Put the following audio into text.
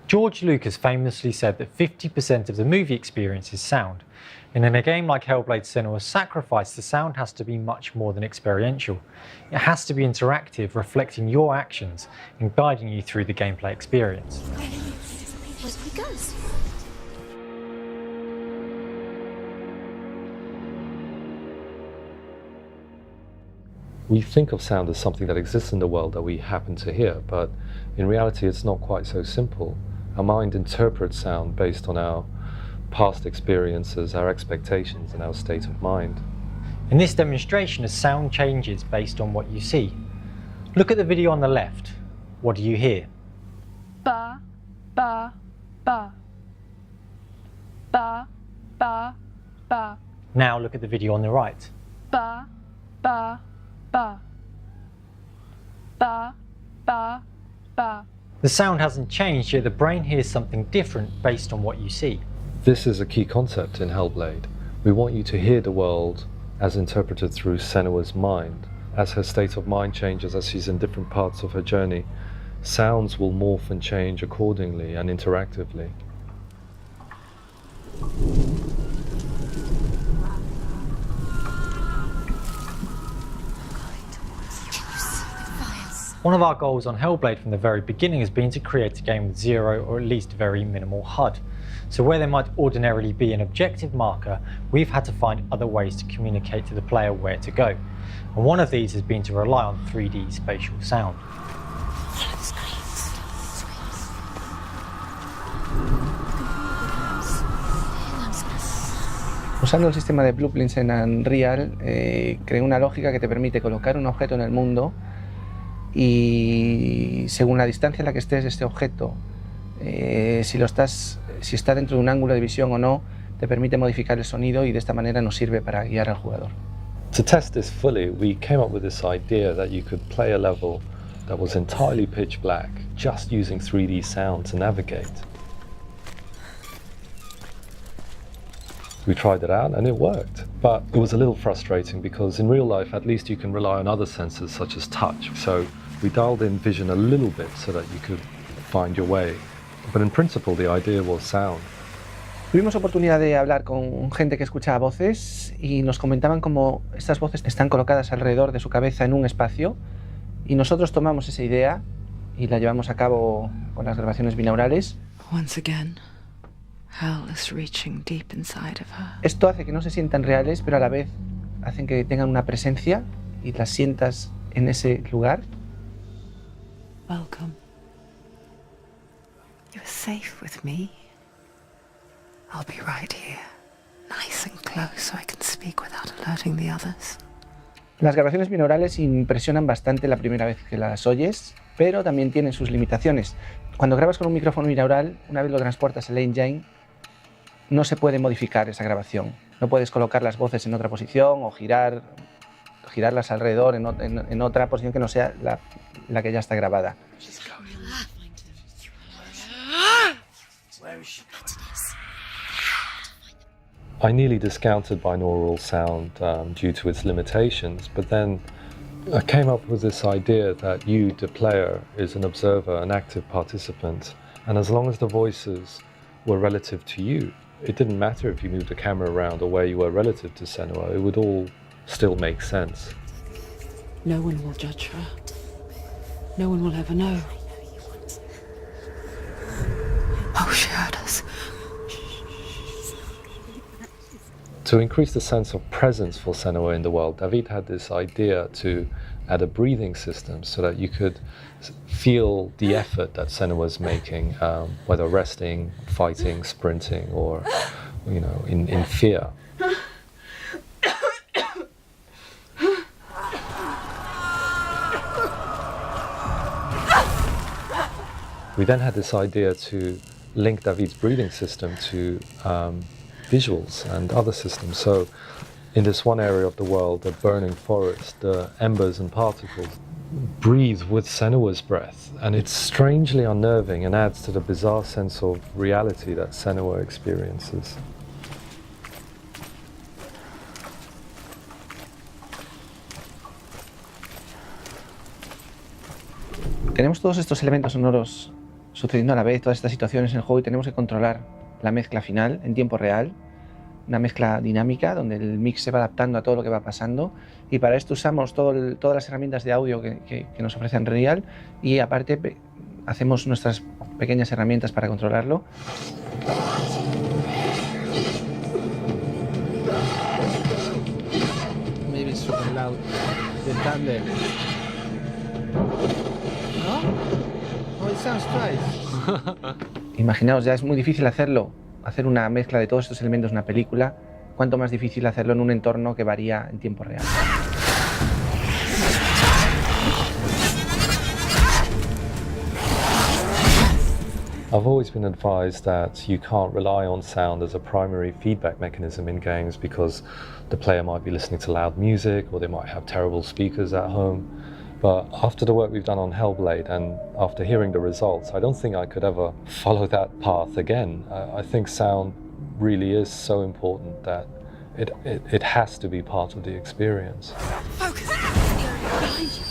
George Lucas famously said that 50% of the movie experience is sound, and in a game like Hellblade Senua's Sacrifice, the sound has to be much more than experiential. It has to be interactive, reflecting your actions and guiding you through the gameplay experience. He goes. We think of sound as something that exists in the world that we happen to hear, but in reality it's not quite so simple. Our mind interprets sound based on our past experiences, our expectations, and our state of mind. In this demonstration, a sound changes based on what you see. Look at the video on the left. What do you hear? Ba, ba, ba. Ba, ba, ba. Now look at the video on the right. Ba, ba, ba. Ba, ba, ba. The sound hasn't changed, yet the brain hears something different based on what you see. This is a key concept in Hellblade. We want you to hear the world as interpreted through Senua's mind. As her state of mind changes, as she's in different parts of her journey, sounds will morph and change accordingly and interactively. One of our goals on Hellblade from the very beginning has been to create a game with zero or at least very minimal HUD. So where there might ordinarily be an objective marker, we've had to find other ways to communicate to the player where to go. And one of these has been to rely on 3D spatial sound. Usando el sistema de blueprints en Unreal, creé una lógica que te permite colocar un objeto en el mundo y según la distancia en la que estés de este objeto, si está dentro de un ángulo de visión o no, te permite modificar el sonido y de esta manera nos sirve para guiar al jugador. To test this fully, we came up with this idea that you could play a level that was entirely pitch black, just using 3D sound to navigate. We tried it out and it worked, but it was a little frustrating because in real life at least you can rely on other senses such as touch, so we dialed in vision a little bit so that you could find your way, but in principle the idea was sound. Tuvimos oportunidad de hablar con gente que escuchaba voces y nos comentaban cómo estas voces están colocadas alrededor de su cabeza en un espacio y nosotros tomamos esa idea y la llevamos a cabo con las grabaciones binaurales. Once again. Hell is reaching deep inside of her. Esto hace que no se sientan reales, pero a la vez hacen que tengan una presencia y las sientas en ese lugar. Welcome. You're safe with me. I'll be right here, nice and close so I can speak without alerting the others. Las grabaciones binaurales impresionan bastante la primera vez que las oyes, pero también tienen sus limitaciones. Cuando grabas con un micrófono binaural, una vez lo transportas al engine, no se puede modificar esa grabación. No puedes colocar las voces en otra posición o girarlas alrededor en otra posición que no sea la que ya está grabada. I nearly discounted binaural sound due to its limitations, but then I came up with this idea that you, the player, is an observer, an active participant, and as long as the voices were relative to you, it didn't matter if you moved the camera around or where you were relative to Senua, it would all still make sense. No one will judge her. No one will ever know. Oh, she heard us. To increase the sense of presence for Senua in the world, David had this idea to add a breathing system so that you could feel the effort that Senua was making, whether resting, fighting, sprinting, or in fear. We then had this idea to link David's breathing system to visuals and other systems. So in this one area of the world, the burning forest, the embers and particles breathe with Senua's breath, and it's strangely unnerving and adds to the bizarre sense of reality that Senua experiences. Tenemos todos estos elementos sonoros sucediendo a la vez todas estas situaciones en el juego y tenemos que controlar la mezcla final en tiempo real, una mezcla dinámica donde el mix se va adaptando a todo lo que va pasando, y para esto usamos todas las herramientas de audio que nos ofrece Unreal, y aparte hacemos nuestras pequeñas herramientas para controlarlo. Maybe it's super loud. The thunder. No? Oh, it sounds twice. Imaginaos, ya es muy difícil hacerlo, hacer una mezcla de todos estos elementos en una película, cuánto más difícil hacerlo en un entorno que varía en tiempo real. I've always been advised that you can't rely on sound as a primary feedback mechanism in games because the player might be listening to loud music or they might have terrible speakers at home. But after the work we've done on Hellblade and after hearing the results, I don't think I could ever follow that path again. I think sound really is so important that it has to be part of the experience. Focus! Behind you.